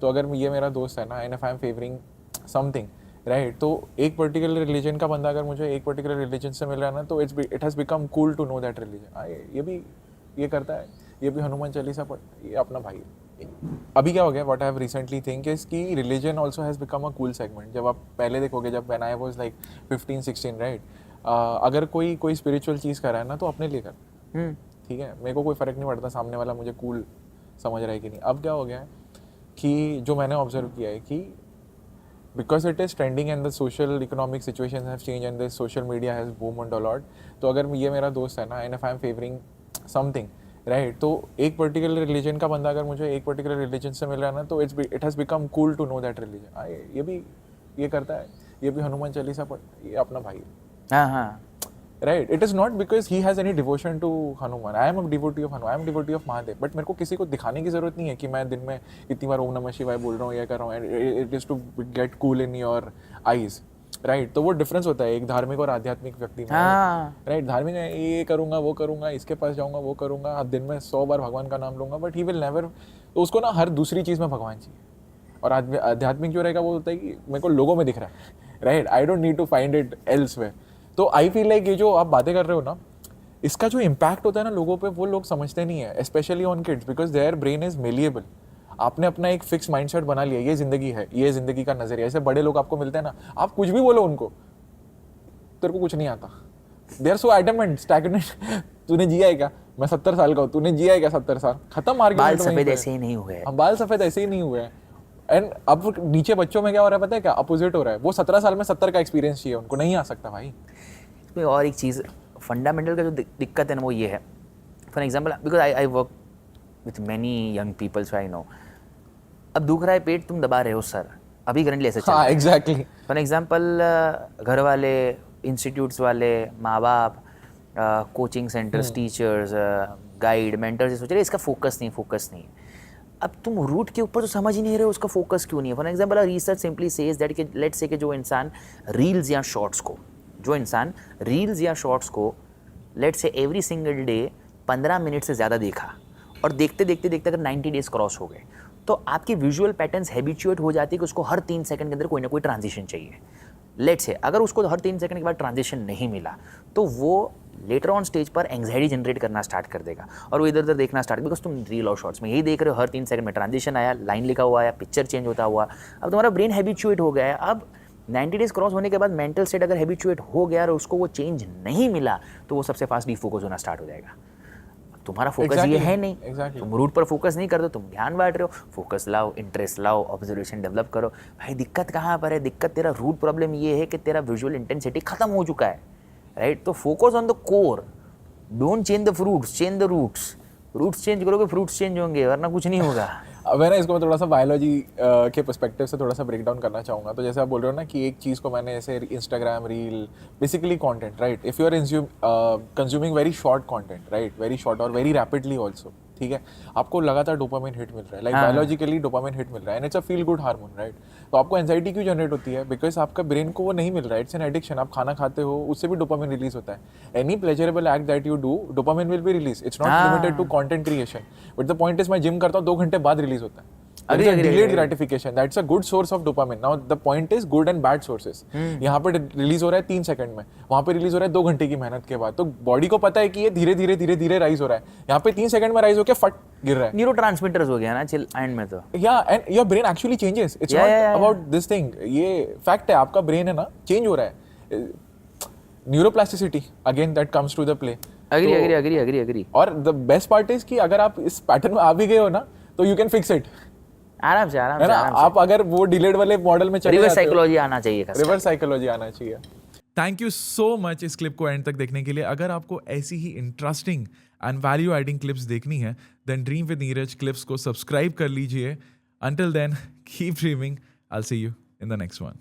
तो अगर ये मेरा दोस्त है ना and if I am favouring something right, तो एक पर्टिकुलर रिलीजन का बंदा अगर मुझे एक पर्टिकुलर रिलीजन से मिल रहा है ना, तो it has become cool to know that religion. ये भी ये करता है, ये भी हनुमान चालीसा पढ़ता है, ये अपना भाई है। अभी क्या हो गया, what I have recently think is कि religion also has become a cool segment. जब आप पहले देखोगे, जब when I was like 15-16 right, अगर कोई स्पिरिचुअल चीज़ कर रहा है ना तो अपने लिए कर, ठीक है, मेरे को कोई फ़र्क नहीं पड़ता सामने वाला मुझे कूल समझ रहा है कि नहीं। अब क्या हो गया है कि जो मैंने ऑब्जर्व किया है कि because it is trending and the social economic situations have changed and the social media has boomed a lot, तो अगर ये मेरा दोस्त है ना and if I am favouring something right, तो एक पर्टिकुलर रिलीजन का बंदा अगर मुझे एक पर्टिकुलर रिलीजन से मिल रहा है ना, तो it has become cool to know that religion. ये भी ये करता है, ये भी हनुमान चालीसा पढ़ता है, ये अपना भाई है। हाँ हाँ right, it is not because he has any devotion to Hanuman. I am a devotee of Hanuman, I am devotee of Mahadev, but मेरे को किसी को दिखाने की जरूरत नहीं है कि मैं दिन में इतनी बार ओम नमः शिवाय बोल रहा हूँ या कर रहा हूँ, it is to get cool in your eyes. Right, तो वो डिफरेंस होता है एक धार्मिक और आध्यात्मिक व्यक्ति में। राइट, धार्मिक है ये करूँगा वो करूँगा, इसके पास जाऊँगा वो करूँगा, दिन में 100 बार भगवान का नाम लूँगा, बट ही विल नेवर, तो उसको ना हर दूसरी चीज़ में भगवान चाहिए। और आध्यात्मिक जो रहेगा वो होता है कि मेरे को लोगों में दिख रहा है, right, I don't need to find it elsewhere. तो आई फील लाइक ये जो आप बातें कर रहे हो ना, इसका जो इम्पैक्ट होता है ना लोगों पे, वो लोग समझते नहीं है, specially on kids, because their brain is malleable. आपने अपना एक फिक्स माइंडसेट बना लिया, ये जिंदगी है, ये जिंदगी का नजरिया। ऐसे बड़े लोग आपको मिलते हैं ना, आप कुछ भी बोलो उनको, तेरे को कुछ नहीं आता, they are so adamant, stagnant. तूने जिया है क्या? मैं 70 साल का हूँ, तूने जिया है क्या 70 साल? खत्म आर्ग्यूमेंट। बाल सफेद ऐसे ही नहीं हुए, बाल सफेद ऐसे ही नहीं हुए हैं। एंड अब नीचे बच्चों में क्या हो रहा है पता है क्या? अपोजिट हो रहा है। वो 17 साल में 70 का एक्सपीरियंस चाहिए, उनको नहीं आ सकता भाई। इसमें और एक चीज़ फंडामेंटल का जो दिक्कत है ना, वो ये है। For example, because I work with many young people, so I know. अब दुख रहा है पेट, तुम दबा रहे हो सर, अभी करंटली ऐसे चल रहा है। एग्जैक्टली। फॉर एग्जाम्पल, घर वाले, इंस्टीट्यूट्स वाले, माँ बाप, coaching centres, teachers, guide, mentors, सोच रहे इसका फोकस नहीं। अब तुम रूट के ऊपर तो समझ ही नहीं रहे हो उसका फोकस क्यों नहीं है। For example, research simply says that कि लेट्स से कि जो इंसान रील्स या शॉर्ट्स को let's say every single day 15 minute से ज़्यादा देखा, और देखते अगर 90 डेज क्रॉस हो गए, तो आपकी विजुअल पैटर्न्स हैबिचुएट हो जाती है कि उसको हर 3 सेकंड के अंदर कोई ना कोई ट्रांजिशन चाहिए। लेट्स से अगर उसको हर 3 सेकंड के बाद ट्रांजिशन नहीं मिला, तो वो लेटर ऑन स्टेज पर एंग्जाइटी जनरेट करना स्टार्ट कर देगा, और वो इधर उधर देखना स्टार्ट, बिकॉज तुम रील और शॉर्ट्स में यही देख रहे हो, हर 3 सेकंड में ट्रांजिशन आया, लाइन लिखा हुआ आया, पिक्चर चेंज होता हुआ। अब तुम्हारा ब्रेन हैबिचुएट हो गया है। अब 90 डेज क्रॉस होने के बाद मेंटल स्टेट अगर हैबिचुएट हो गया और उसको वो चेंज नहीं मिला, तो वो सबसे फास्ट डिफोकस होना स्टार्ट हो जाएगा। तुम्हारा फोकस ये है नहीं, तुम रूट पर फोकस नहीं करते, तुम ध्यान बांट रहे हो। फोकस लाओ, इंटरेस्ट लाओ, ऑब्जर्वेशन डेवलप करो। भाई दिक्कत कहाँ पर है? दिक्कत तेरा रूट प्रॉब्लम ये है कि तेरा विजुअल इंटेंसिटी खत्म हो चुका है, राइट? तो focus on the core, don't change the fruits, change the roots. Roots change करोगे, फ्रूट्स चेंज होंगे, वरना कुछ नहीं होगा। अब मैं ना इसको मैं थोड़ा सा बायोलॉजी के पर्सपेक्टिव से थोड़ा सा ब्रेक डाउन करना चाहूँगा। तो जैसे आप बोल रहे हो ना कि एक चीज़ को मैंने ऐसे Instagram reel, basically content, right, if you are consuming very short content, right, very short और वेरी रैपिडली ऑल्सो, ठीक है, आपको लगातार डोपामिन हिट मिल रहा है, लाइक बायोलॉजिकली डोपामिन हिट मिल रहा है, and it's a feel good hormone, right. तो आपको एंजाइटी क्यों जनरेट होती है? बिकॉज आपका ब्रेन को वो नहीं मिल रहा है, इट्स एन एडिक्शन। आप खाना खाते हो, उससे भी डोपामिन रिलीज होता है। Any pleasurable act that you do, dopamine will be release. It's not limited to content creation, but the point is मैं जिम करता हूँ 2 घंटे बाद रिलीज होता है। Delayed gratification, that's a good source of dopamine. Now the point is good and bad sources. यहाँ पे release हो रहा है 3 सेकंड में, वहाँ पे रिलीज हो रहा है 2 घंटे की मेहनत के बाद। तो बॉडी को पता है कि ये धीरे धीरे राइज हो रहा है, यहाँ पे 3 सेकंड में राइज होकर फट गिर रहा है। न्यूरोट्रांसमीटर्स हो गया ना चिल एंड में, तो end your brain actually changes. It's not about this thing, ये फैक्ट है, आपका ब्रेन है ना चेंज हो रहा है। Neuroplasticity again that comes to the play. Agree. और द बेस्ट पार्ट इज कि अगर आप इस पैटर्न में आ भी गए हो ना, तो यू कैन फिक्स इट आराम से। आप अगर वो डिलेड वाले मॉडल में चले जाते हो, रिवर्स साइकोलॉजी आना चाहिए। थैंक यू सो मच इस क्लिप को एंड तक देखने के लिए। अगर आपको ऐसी ही interesting and value adding clips देखनी है, then dream with Neeraj clips को सब्सक्राइब कर लीजिए। Until then keep dreaming, I will see you in the next one.